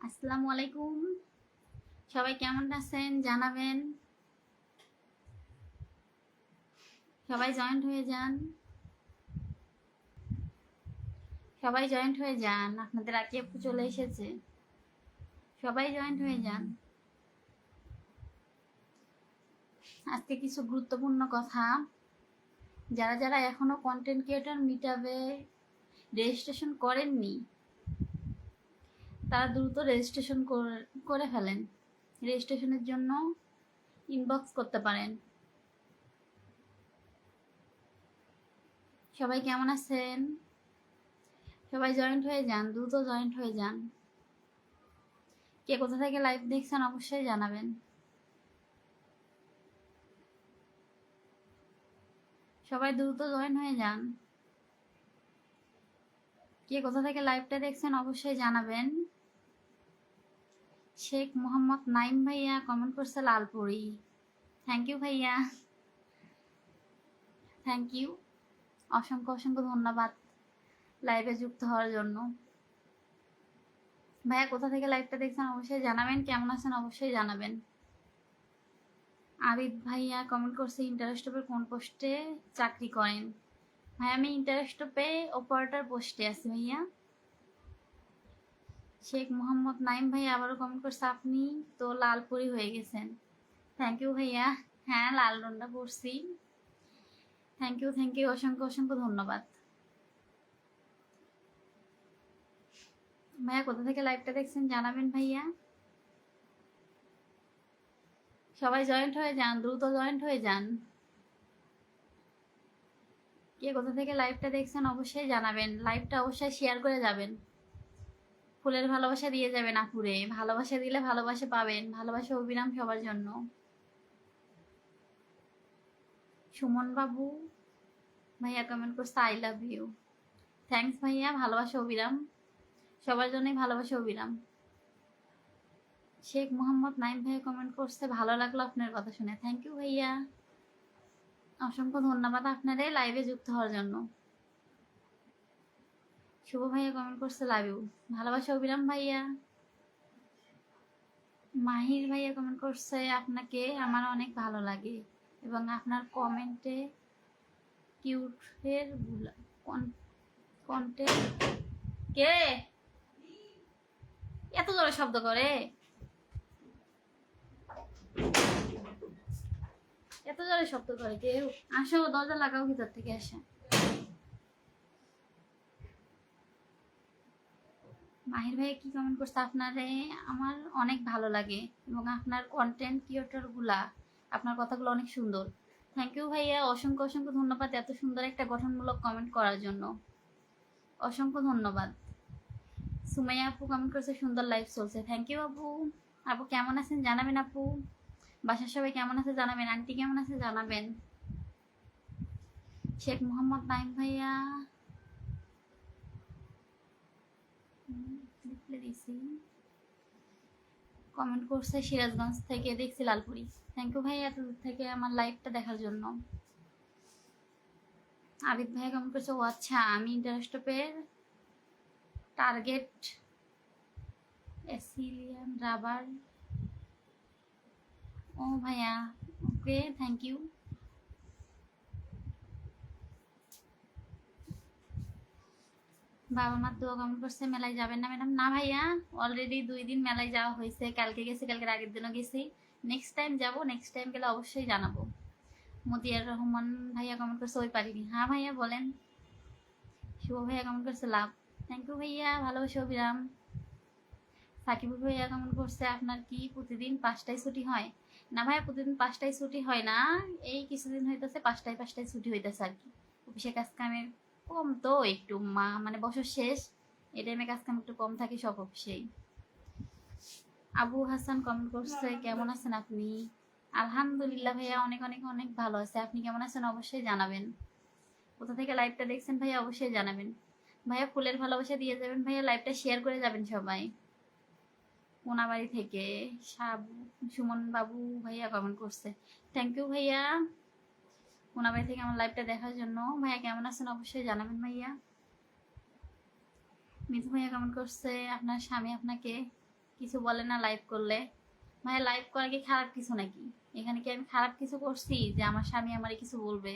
আসসালামু আলাইকুম। সবাই কেমন আছেন জানাবেন। সবাই জয়েন্ট হয়ে যান, সবাই জয়েন্ট হয়ে যান। আপনাদের আকি আপু চলে এসেছে, সবাই জয়েন্ট হয়ে যান। আজকে কিছু গুরুত্বপূর্ণ কথা। যারা যারা এখনো কন্টেন্ট ক্রিয়েটর মিটআপে রেজিস্ট্রেশন করেননি তারা দ্রুত রেজিস্ট্রেশন করে ফেলেন। রেজিস্ট্রেশনের জন্য ইনবক্স করতে পারেন। সবাই কেমন আছেন? সবাই জয়েন্ট হয়ে যান, দ্রুত জয়েন্ট হয়ে যান। কে কোথা থেকে লাইভ দেখছেন অবশ্যই জানাবেন। সবাই দ্রুত জয়েন হয়ে যান। কে কোথা থেকে লাইভটা দেখছেন অবশ্যই জানাবেন। শেখ মোহাম্মদ নাইম ভাইয়া কমেন্ট করছে লালপুরি। থ্যাংক ইউ ভাইয়া, থ্যাংক ইউ, অসংখ্য অসংখ্য ধন্যবাদ লাইভে যুক্ত হওয়ার জন্য। ভাইয়া কোথা থেকে লাইভটা দেখছেন অবশ্যই জানাবেন। কেমন আছেন অবশ্যই জানাবেন। আবিদ ভাইয়া কমেন্ট করছে ইন্টারেস্টপের কোন পোস্টে চাকরি করেন? ভাই আমি ইন্টারেস্টপে অপারেটর পোস্টে আছি ভাইয়া। শেখ মোহাম্মদ নাইম ভাই আবারও কমেন্ট করছে আপনি তো লালপুরি হয়ে গেছেন। থ্যাংক ইউ ভাইয়া। হ্যাঁ লাল রন্ডা পড়ছি। থ্যাংক ইউ, অসংখ্য অসংখ্য ধন্যবাদ। ভাইয়া কোথা থেকে লাইভটা দেখছেন জানাবেন ভাইয়া। সবাই জয়েন্ট হয়ে যান, দ্রুত জয়েন্ট হয়ে যান। কে কোথা থেকে লাইভটা দেখছেন অবশ্যই জানাবেন। লাইভটা অবশ্যই শেয়ার করে যাবেন। ফুলের ভালোবাসা দিয়ে যাবেন আপুরে। ভালোবাসা দিলে ভালোবাসা পাবেন। ভালোবাসা অবিরাম সবার জন্য। সুমন বাবু ভাইয়া কমেন্ট করছে আই লাভ ইউ। থ্যাংকস ভাইয়া, ভালোবাসা অবিরাম সবার জন্যই, ভালোবাসা অবিরাম। শেখ মোহাম্মদ নাইম ভাইয়া কমেন্ট করছে ভালো লাগলো আপনার কথা শুনে। থ্যাংক ইউ ভাইয়া, অসংখ্য ধন্যবাদ আপনাদের লাইভে যুক্ত হওয়ার জন্য। শুভ ভাইয়া কমেন্ট করছে লাভ ইউ, ভালোবাসা অবিরাম ভাইয়া। মাহির ভাইয়া কমেন্ট করছে আপনাকে আমার অনেক ভালো লাগে এবং আপনার কমেন্টে কিউটের কন্টেন্ট। কে এত জোরে শব্দ করে? এত জোরে শব্দ করে কেউ? আসো দরজা লাগাও, ভিতর থেকে আসে। মাহির ভাই কি কমেন্ট করছে আপনারে আমার অনেক ভালো লাগে এবং আপনার কন্টেন্ট ক্রিয়েটর গুলা আপনার কথাগুলো অনেক সুন্দর। থ্যাংক ইউ ভাইয়া, অসংখ্য অসংখ্য ধন্যবাদ এত সুন্দর একটা গঠনমূলক কমেন্ট করার জন্য। অসংখ্য ধন্যবাদ। সুমাইয়া আপু কমেন্ট করছে সুন্দর লাইভ চলছে। থ্যাংক ইউ আপু। আপু কেমন আছেন জানাবেন আপু। বাসার সবাই কেমন আছে জানাবেন। আন্টি কেমন আছে জানাবেন। শেখ মোহাম্মদ নাইম ভাইয়া দিছি কমেন্ট করছে সিরাজগঞ্জ থেকে দেখছি লালপুরি। থ্যাংক ইউ ভাই এত দূর থেকে আমার লাইভটা দেখার জন্য। আবিদ ভাই কমেন্ট করছে ও আচ্ছা আমি ইন্টারেস্টপের টার্গেট এসিলিয়ান রাবার। ও ভাইয়া ওকে, থ্যাংক ইউ। বাবা মার দোয়া কমেন্ট করছে মেলায় যাবেন না ম্যাডাম? না ভাইয়া, অলরেডি 2 দিন মেলায় যাওয়া হয়েছে। কালকে গেছি, কালকের আগের দিনও গেছি। নেক্সট টাইম যাবো, নেক্সট টাইম গেলে অবশ্যই জানাবো। মতিয়ার রহমান ভাইয়া কমেন্ট করছে ওই পারিনি। হ্যাঁ ভাইয়া বলেন। শুভ ভাইয়া কমেন্ট করছে লাভ। থ্যাংক ইউ ভাইয়া, ভালোবাসা অবিরাম। সাকিবুল ভাইয়া কমেন্ট করছে আপনার কি প্রতিদিন 5টায় ছুটি হয়? না ভাইয়া প্রতিদিন 5টায় ছুটি হয় না, এই কিছুদিন হইতেছে 5টায় ছুটি হইতেছে আর কি। অফিসে কাজ কামের কম তো একটু মানে বছর শেষ, এই টাইমে কাজ কাম একটু কম থাকে সব অফিসেই। আবু হাসান কমেন্ট করছে কেমন আছেন আপনি? আলহামদুলিল্লাহ ভাইয়া অনেক অনেক অনেক ভালো আছে। আপনি কেমন আছেন অবশ্যই জানাবেন। কোথা থেকে লাইভটা দেখছেন ভাইয়া অবশ্যই জানাবেন। ভাইয়া ফুলের ভালোবাসা দিয়ে যাবেন ভাইয়া, লাইভটা শেয়ার করে যাবেন সবাই। কোনাবাড়ি থেকে সাবু সুমন বাবু ভাইয়া কমেন্ট করছে। থ্যাংক ইউ ভাইয়া কোনাবাড়ি থেকে আমার লাইভটা দেখার জন্য। ভাইয়া কেমন আছেন অবশ্যই জানাবেন ভাইয়া। মিথু ভাইয়া কমেন্ট করছে আপনার স্বামী আপনাকে কিছু বলে না লাইভ করলে। ভাইয়া লাইভ করা কি খারাপ কিছু নাকি? এখানে কি আমি খারাপ কিছু করছি যে আমার স্বামী আমারে কিছু বলবে?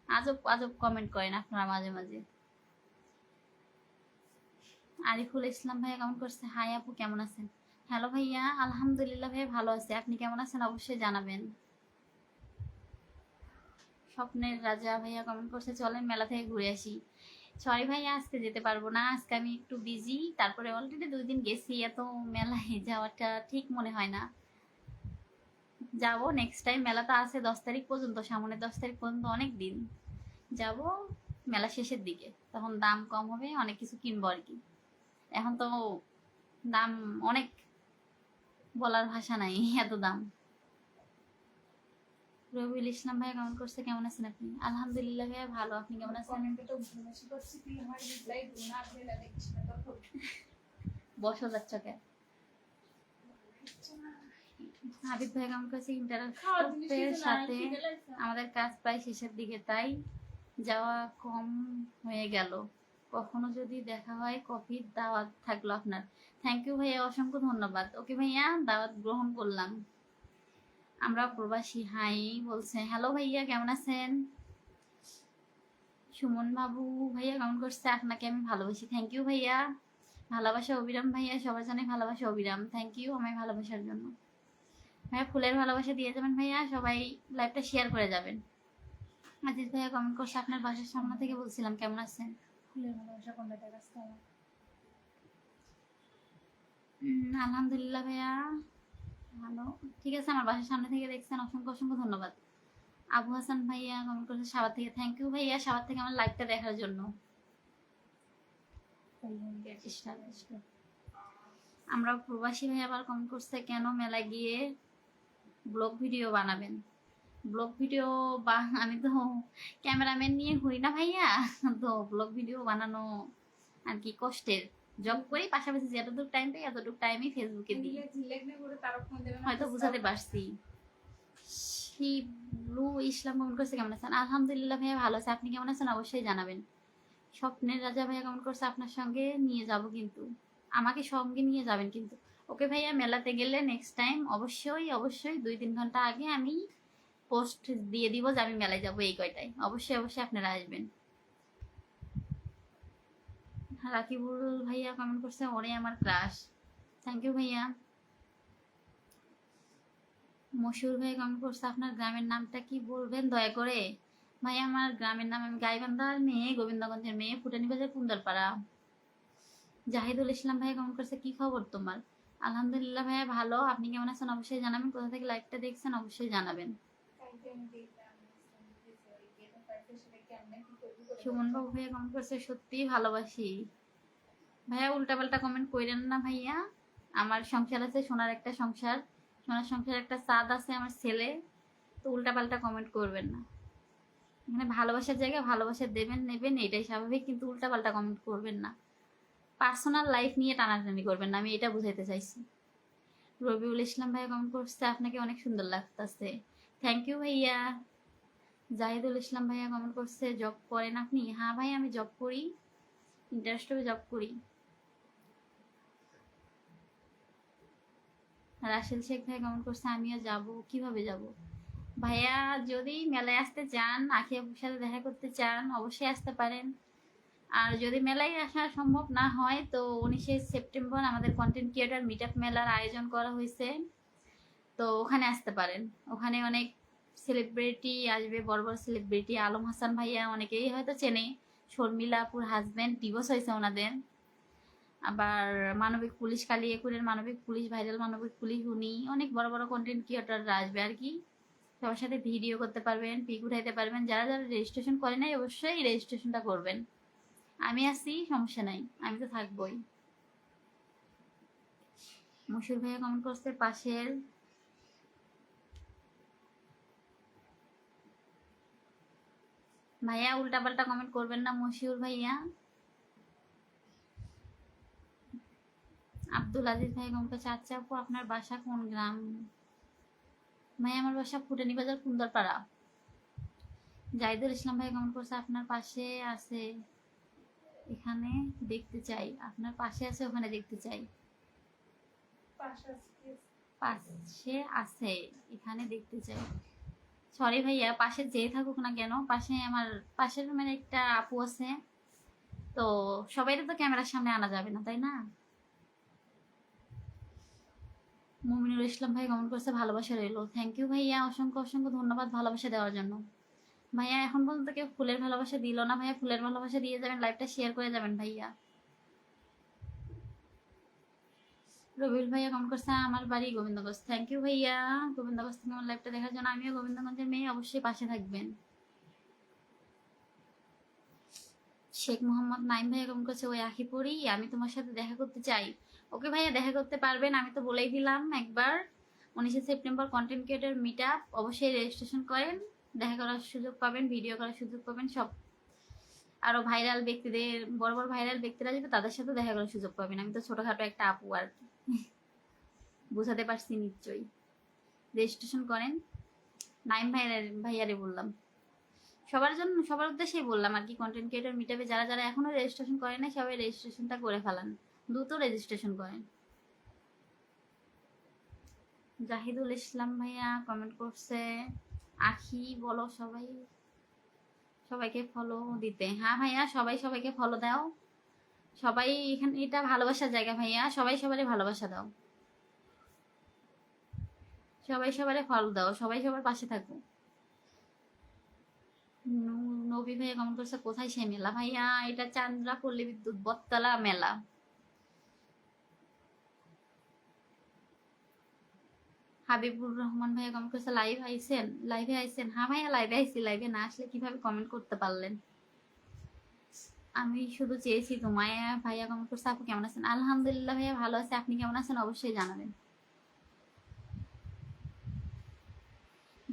আজব আজব কমেন্ট করেন আপনারা মাঝে মাঝে। আরিফুল ইসলাম ভাইয়া কমেন্ট করছে, হাই আপু কেমন আছেন? হ্যালো ভাইয়া, আলহামদুলিল্লাহ ভাইয়া ভালো আছি, আপনি কেমন আছেন অবশ্যই জানাবেন। স্বপ্নের রাজা ভাইয়া কমেন্ট করছে, চলেন মেলা থেকে ঘুরে আসি। সরি ভাইয়া, আজকে যেতে পারবো না, আজকে আমি একটু বিজি। তারপরে অলরেডি 2 দিন গেছি, এত মেলায় যাওয়াটা ঠিক মনে হয় না। যাব নেক্সট টাইম, মেলা তো আছে 10 তারিখ পর্যন্ত, সামনে 10 তারিখ পর্যন্ত অনেক দিন। যাব মেলা শেষের দিকে, তখন দাম কম হবে, অনেক কিছু কিনবো আর কি। এখন তো দাম অনেক, বলার ভাষা নাই, এত দাম। রবিউল ইসলাম ভাইয়া কেমন করছে, কেমন আছেন আপনি? আলহামদুলিল্লাহ ভাইয়া ভালো, আপনি কেমন আছেন? বসো যাচ্ছ কে? হাবিব ভাই কেমন করছে, ইন্টারেস্টের সাথে আমাদের কাজ প্রায় শেষের দিকে, তাই যাওয়া কম হয়ে গেল। কখনো যদি দেখা হয় কফির দাওয়াত থাকলো আপনার। থ্যাংক ইউ ভাইয়া, অসংখ্য ধন্যবাদ। ওকে ভাইয়া, দাওয়াত গ্রহণ করলাম। আমরা প্রবাসী, হাই বলছে। হ্যালো ভাইয়া, কেমন আছেন? সুমন বাবু ভাইয়া কেমন করছে, আপনাকে আমি ভালোবাসি। থ্যাংক ইউ ভাইয়া, ভালোবাসা অবিরাম ভাইয়া, সবার জানে ভালোবাসা অবিরাম। থ্যাংক ইউ আমায় ভালোবাসার জন্য ভাইয়া। ফুলের ভালোবাসা দিয়ে যাবেন ভাইয়া, সবাই লাইভটা শেয়ার করে যাবেন। আজিজ ভাইয়া কমেন্ট করছে, আপনার বাসার সামনে থেকে বলছিলাম, কেমন আছেন? ফুলের ভালোবাসা কোনটা রাস্তা? আলহামদুলিল্লাহ ভাইয়া ভালো। ঠিক আছে, আমার বাসার সামনে থেকে দেখছেন, অসংখ্য অসংখ্য ধন্যবাদ। আবু হাসান ভাইয়া কমেন্ট করছে সাবার থেকে, থ্যাংক ইউ ভাইয়া সাবার থেকে আমার লাইভটা দেখার জন্য। আমরা প্রবাসী ভাইয়া আবার কমেন্ট করছে, কেন মেলায় গিয়ে ব্লগ ভিডিও বানাবেন? ব্লগ ভিডিও বা আমি তো ক্যামেরাম্যান নিয়ে ঘুরি না ভাইয়া, তো ব্লগ ভিডিও বানানো আর কি কষ্টের। জব করি, পাশাপাশি যতটুকু টাইম পাই এতটুকু টাইমই ফেসবুকে দিই। হয়তো বুঝাতে পারছি। শিবলু ইসলাম কমেন্ট করছে, কেমন আছেন? আলহামদুলিল্লাহ ভাইয়া ভালো আছে, আপনি কেমন আছেন অবশ্যই জানাবেন। স্বপ্নের রাজা ভাইয়া কমেন্ট করছে, আপনার সঙ্গে নিয়ে যাব কিন্তু, আমাকে সঙ্গে নিয়ে যাবেন কিন্তু। ওকে ভাইয়া, মেলাতে গেলে নেক্সট টাইম অবশ্যই অবশ্যই 2-3 ঘন্টা আগে আমি পোস্ট দিয়ে দিব যে আমি মেলায় যাবো, এই কয়টায় অবশ্যই অবশ্যই আপনারা আসবেন। রাকিবুল ভাইয়া কমেন্ট করছে, ওরে আমার ক্রাশ। থ্যাংক ইউ ভাইয়া। মশুর ভাই কমেন্ট করছে, আপনার গ্রামের নামটা কি বলবেন দয়া করে? ভাই আমার গ্রামের নাম, আমি গাইবান্ধার মেয়ে, গোবিন্দগঞ্জের মেয়ে, ফুটানি বাজার কুন্দরপাড়া। জাহিদুল ইসলাম ভাই কমেন্ট করছে, কি খবর তোমার? আলহামদুলিল্লাহ ভাইয়া ভালো, আপনি কেমন আছেন অবশ্যই জানাবেন, কোথা থেকে লাইভটা দেখছেন অবশ্যই জানাবেন। সুমন বাবু ভাইয়া কমেন্ট করছে, সত্যিই ভালোবাসি। ভাইয়া উল্টাপাল্টা কমেন্ট করেন না ভাইয়া, আমার সংসার আছে, সোনার একটা সংসার, সোনার সংসার একটা চাঁদ আছে আমার ছেলে, তো উল্টাপাল্টা কমেন্ট করবেন না। এখানে ভালোবাসার জায়গায় ভালোবাসা দেবেন নেবেন, এটাই স্বাভাবিক, কিন্তু উল্টাপাল্টা কমেন্ট করবেন না, পার্সোনাল লাইফ নিয়ে টানাটানি করবেন না, আমি এটা বুঝাইতে চাইছি। রবিউল ইসলাম ভাইয়া কমেন্ট করছে, আপনাকে অনেক সুন্দর লাগতেছে। থ্যাংক ইউ ভাইয়া। জাহিদুল ইসলাম ভাইয়া কমেন্ট করছে, জব করেন আপনি? হ্যাঁ ভাই, আমি জব করি, ইন্টারেস্টে জব করি। রাশেল শেখ ভাই কমেন্ট করছে, আমিও যাব, কিভাবে যাব? ভাইয়া যদি মেলায় আসতে চান, আখি আপুর সাথে দেখা করতে চান, অবশ্যই আসতে পারেন। আর যদি মেলায় আসা সম্ভব না হয়, তো 19শে সেপ্টেম্বর আমাদের কন্টেন্ট ক্রিয়েটর মিট আপ মেলার আয়োজন করা হয়েছে, তো ওখানে আসতে পারেন। ওখানে অনেক সেলিব্রিটি আসবে, বড় বড় সেলিব্রিটি, আলম হাসান ভাইয়া অনেকেই হয়তো চেনে, শর্মিলা আপুর হাজবেন্ড, ডিভোর্স হয়েছে ওনাদের। আবার মানবিক পুলিশ, কালিয়াকুড়ের মানবিক পুলিশ, ভাইরাল মানবিক পুলিশ, উনি অনেক বড় বড় কন্টেন্ট ক্রিয়েটররা আসবে আর কি। সবার সাথে ভিডিও করতে পারবেন, পিক উঠাইতে পারবেন। যারা যারা রেজিস্ট্রেশন করে নাই অবশ্যই রেজিস্ট্রেশনটা করবেন। আমি আসি, সমস্যা নাই, আমি তো থাকবোই। মশুর ভাইয়া কমেন্ট করছে, পাশের ভাইয়া উল্টাপাল্টা কমেন্ট করবেন না মশিউর ভাইয়া। আব্দুল আজিজ ভাই কমেন্ট করছে, আচ্ছা আপু আপনার বাসা কোন গ্রাম? ভাই আমার বাসা ফুটানি বাজার কুন্দরপাড়া। জাহিদুল ইসলাম ভাই কমেন্ট করছে, আপনার পাশে আছে এখানে দেখতে চাই, আপনার পাশে আছে ওখানে দেখতে চাই। পাশে আছে, এখানে দেখতে চাই। সরি ভাইয়া, পাশে যে থাকুক না কেন, পাশে আমার পাশের রুমের একটা আপু আছে, তো সবাই তো ক্যামেরার সামনে আনা যাবে না, তাই না? মুমিনুল ইসলাম ভাই কমেন্ট করছে ভালোবাসা রইলো। থ্যাংক ইউ ভাইয়া, অসংখ্য অসংখ্য ধন্যবাদ ভালোবাসা দেওয়ার জন্য। ভাইয়া এখন পর্যন্ত কেউ ফুলের ভালোবাসা দিল না, ভাইয়া ফুলের ভালোবাসা দিয়ে যাবেন, লাইভটা শেয়ার করে যাবেন ভাইয়া। রবিউল ভাইয়া কমেন্ট করছে আমার বাড়ি গোবিন্দগঞ্জ। থ্যাংক ইউ ভাইয়া, গোবিন্দগঞ্জ থেকে আমার লাইভটা দেখার জন্য। আমিও গোবিন্দগঞ্জের মেয়ে, অবশ্যই পাশে থাকবেন। শেখ মোহাম্মদ নাইম ভাইয়া কমেন্ট করছে ওই আখিপুরি, আমি তোমার সাথে দেখা করতে চাই। ওকে ভাইয়া, দেখা করতে পারবেন, আমি তো বলেই দিলাম একবার। 19শে September content creator meet up, অবশ্যই রেজিস্ট্রেশন করেন, দেখা করার সুযোগ পাবেন, ভিডিও করার সুযোগ পাবেন, সব আরো ভাইরাল ব্যক্তিদের, বড় বড় ভাইরাল ব্যক্তিরা যেটা তাদের সাথে দেখা করার সুযোগ পাবেন। আমি তো ছোটখাটো একটা আপু আর কি, বুঝাতে পারছি নিশ্চয়ই। রেজিস্ট্রেশন করেন। নাইম ভাইয়ারে বললাম, সবার জন্য, সবার উদ্দেশ্যেই বললাম আর কি। কন্টেন্ট ক্রিয়েটর মিটআপে যারা যারা এখনো রেজিস্ট্রেশন করেন না, সবাই রেজিস্ট্রেশনটা করে ফেলান, দ্রুত রেজিস্ট্রেশন করেন। জাহিদুল ইসলাম ভাইয়া কমেন্ট করছে আখি বলো সবাই, সবাইকে ফলো দিতে। হ্যাঁ ভাইয়া, সবাই সবাইকে ফলো দাও। সবাই এখানে, এটা ভালোবাসার জায়গা ভাইয়া, সবাই সবারই ভালোবাসা দাও, সবাই সবারে ফলো দাও, সবাই সবার পাশে থাকো। নবী ভাইয়া কমেন্ট করছে কোথায় সেই মেলা? ভাইয়া এটা চান্দ্রা পল্লী বিদ্যুৎ বটতলা মেলা। হাবিবুর রহমান ভাইয়া কমেন্ট করছে লাইভ আইছেন, লাইভে আইছেন? হ্যাঁ ভাইয়া লাইভে আইছি, লাইভে না আসলে কিভাবে কমেন্ট করতে পারলেন? আমি শুধু চেয়েছি তোমায়। ভাইয়া কমেন্ট করছে আপু কেমন আছেন? আলহামদুলিল্লাহ ভাইয়া ভালো আছে, আপনি কেমন আছেন অবশ্যই জানাবেন।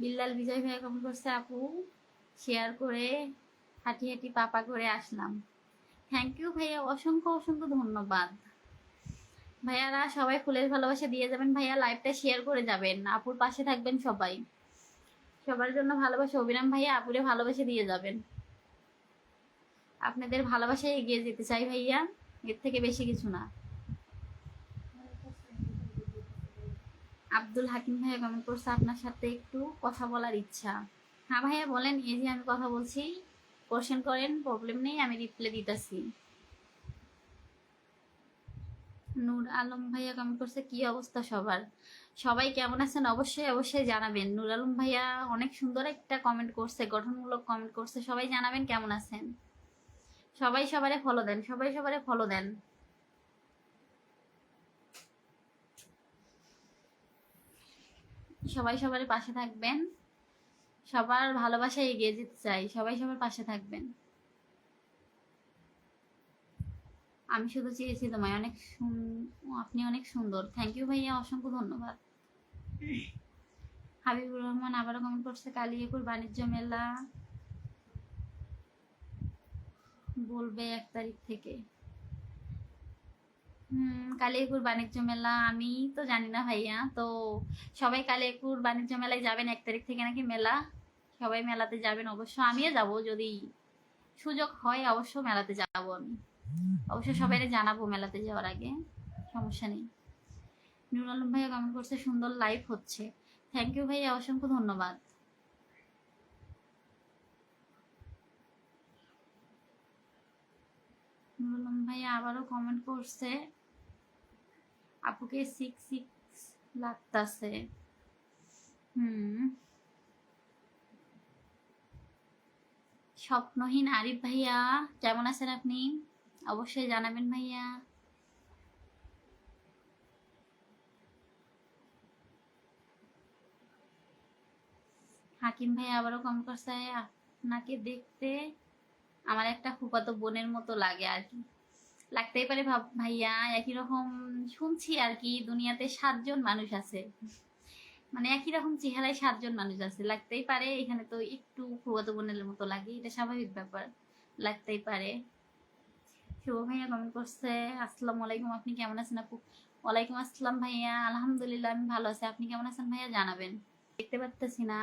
বিল্লাল বিজয় ভাইয়া কমেন্ট করছে আপু শেয়ার করে হাঁটি হাঁটি পাপা করে আসলাম। থ্যাংক ইউ ভাইয়া, অসংখ্য অসংখ্য ধন্যবাদ। ভাইয়ারা সবাই ফুলের ভালোবাসা দিয়ে যাবেন ভাইয়া, লাইভটা শেয়ার করে যাবেন, আপুর পাশে থাকবেন সবাই, সবার জন্য ভালোবাসা। অবিরাম ভাইয়া আপুরে ভালোবাসা দিয়ে যাবেন, আপনাদের ভালোবাসায় এগিয়ে যেতে চাই ভাইয়া, এর থেকে বেশি কিছু না। আব্দুল হাকিম ভাইয়া কমেন্ট করছে আপনার সাথে একটু কথা বলার ইচ্ছা। হ্যাঁ ভাইয়া বলেন, এই যে আমি কথা বলছি, কোশ্চেন করেন, প্রবলেম নেই, আমি রিপ্লাই দিতেছি। নূর আলম ভাইয়া কমেন্ট করছে কি অবস্থা সবার, সবাই কেমন আছেন অবশ্যই অবশ্যই জানাবেন। নূর আলম ভাইয়া অনেক সুন্দর একটা কমেন্ট করছে, গঠনমূলক কমেন্ট করছে, সবাই জানাবেন কেমন আছেন। সবাই সবারে ফলো দেন, সবাই সবারে ফলো দেন। সবাই সবার পাশে থাকবেন, সবার ভালোবাসায় এগিয়ে যেতে চাই, সবাই সবার পাশে থাকবেন। আমি শুধু চেয়েছি তোমায়, অনেক আপনি অনেক সুন্দর। থ্যাংক ইউ ভাইয়া, অসংখ্য ধন্যবাদ। হাবিবুর রহমান আবারও কমেন্ট করছে কালিয়াকুর বাণিজ্য মেলা বলবে 1 তারিখ থেকে। কালিয়াকুর বাণিজ্য মেলা আমি তো জানি না ভাইয়া, তো সবাই কালিয়াকুর বাণিজ্য মেলায় যাবেন 1 তারিখ থেকে নাকি মেলা, সবাই মেলাতে যাবেন অবশ্য, আমিও যাব যদি সুযোগ হয়, অবশ্য মেলাতে যাব আমি, অবশ্য সবাই জানাবো মেলাতে যাওয়ার আগে, সমস্যা নেই। নুর আলম ভাইয়া কমেন্ট করছে সুন্দর লাইভ হচ্ছে। থ্যাংক ইউ ভাইয়া, অসংখ্য ধন্যবাদ। নুর আলম ভাইয়া আবারও কমেন্ট করছে আপুকে 6 লাগতাছে। স্বপ্নহীন আরিফ ভাইয়া কেমন আছেন আপনি, অবশ্যই জানাবেন ভাইয়া। হাকিম ভাইয়া আবারও কমেন্ট করছে আপনাকে দেখতে আমার একটা ফুফাতো বোনের মতো লাগে আর কি, লাগতেই পারে ভাইয়া, একই রকম শুনছি আর কি, দুনিয়াতে 7 জন মানুষ আছে, মানে একই রকম চেহারায় 7 জন মানুষ আছে, লাগতেই পারে। এখানে তো একটু ফুফাতো বোনের মতো লাগে, এটা স্বাভাবিক ব্যাপার, লাগতেই পারে। শুভ ভাইয়া কমেন্ট করছে আসসালামু আলাইকুম, আপনি কেমন আছেন আপু? ওয়ালাইকুম আসসালাম ভাইয়া, আলহামদুলিল্লাহ আমি ভালো আছি, আপনি কেমন আছেন ভাইয়া জানাবেন। দেখতে পারতেছি না,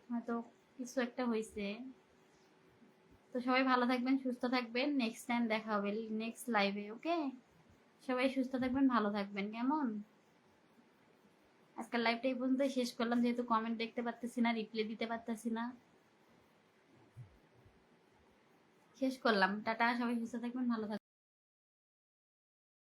হয়তো কিছু একটা হয়েছে। তো সবাই ভালো থাকবেন, সুস্থ থাকবেন, নেক্সট টাইম দেখা হবে নেক্সট লাইভে, ওকে? সবাই সুস্থ থাকবেন, ভালো থাকবেন, কেমন? আজকের লাইভটা এই পর্যন্তই শেষ করলাম, যেহেতু কমেন্ট দেখতে পারতেছি না, রিপ্লাই দিতে পারতেছি না। শেষ করলাম। টাটা, সবাই সুস্থ থাকবেন, ভালো থাকবেন।